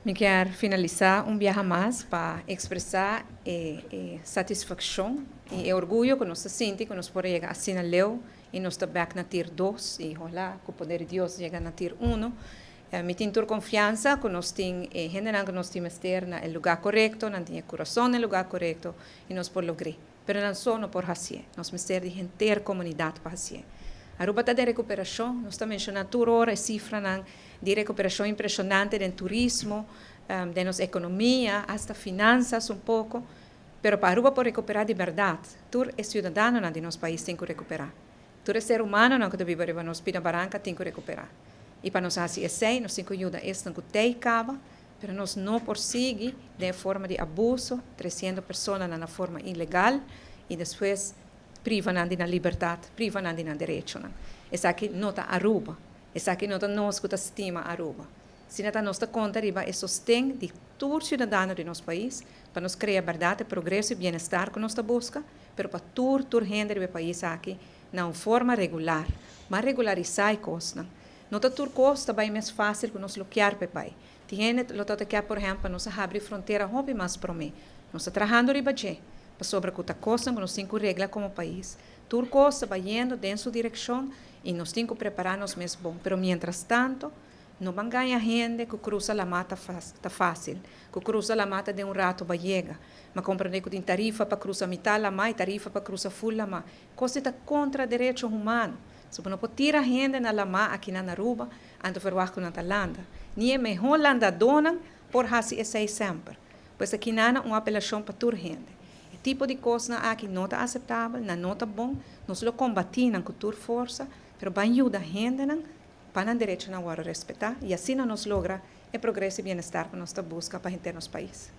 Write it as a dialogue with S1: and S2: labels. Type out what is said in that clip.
S1: Me quero finalizar viaje mais para expressar satisfação e orgulho que nós sentimos que nós podemos chegar assim a leu e nós estamos na tier 2 e olá, com o poder de Deus chegar na tier 1. Me tenho confiança que nós temos gente que nós temos estar no lugar correto, nós temos coração no lugar correto e nós podemos lograr. Mas não só por fazer, nós temos ter de inteira comunidade para fazer. A ruta de recuperação, nós estamos mencionando toda hora cifras de recuperação impressionante do turismo, de nossa economia, até finanças pouco. Mas para a ruta por recuperar de verdade, tu é cidadão de nosso país tem que recuperar. Tu é ser humano que vive em nossa Pina Barranca tem que recuperar. E para nós assim, nós temos que ajudar esta que tem cava, mas nós não prosseguir de forma de abuso, trazendo pessoas na forma ilegal e depois privam de na liberdade, privam de na direito. Essa aqui não está Aruba, essa aqui não está nós que estima Aruba. Se não está nossa conta, riba é sostém de todo cidadão de nosso país, para nós criar verdade, progresso e bem-estar que nós busca, mas para todo gente do país aqui, na forma regular, mas regularizar as coisas. Não está tudo coisa bem mais fácil que nós bloquear para pai. Tem gente que, por exemplo, nós abrir fronteira hobby mais para mim. Nós estamos trabalhando riba para sobre outra coisa que nós temos que regrar como país. Tudo coisa vai indo dentro da direção e nós temos que preparar-nos mais bom. Mas, mientras tanto, não vão ganhar gente que cruza a mata fácil, que cruza a mata de rato vai chegar. Mas compreender que tem tarifa para cruzar metade lá mais, tarifa para cruzar full lá mais. Coisa está contra direitos humanos. Se não pode tirar gente na lama aqui na Aruba, antes de verwacht na Landa. Nem é melhor Landa dona por fazer isso sempre. Pois aqui não uma apelação para toda gente. O tipo de coisa aqui não está aceitável, não está bom. Nós lo combatimos com toda força, mas vai ajudar a gente para o direito a respeitar. E assim nós logra o progresso e bem-estar que nós buscamos para a gente no nosso país.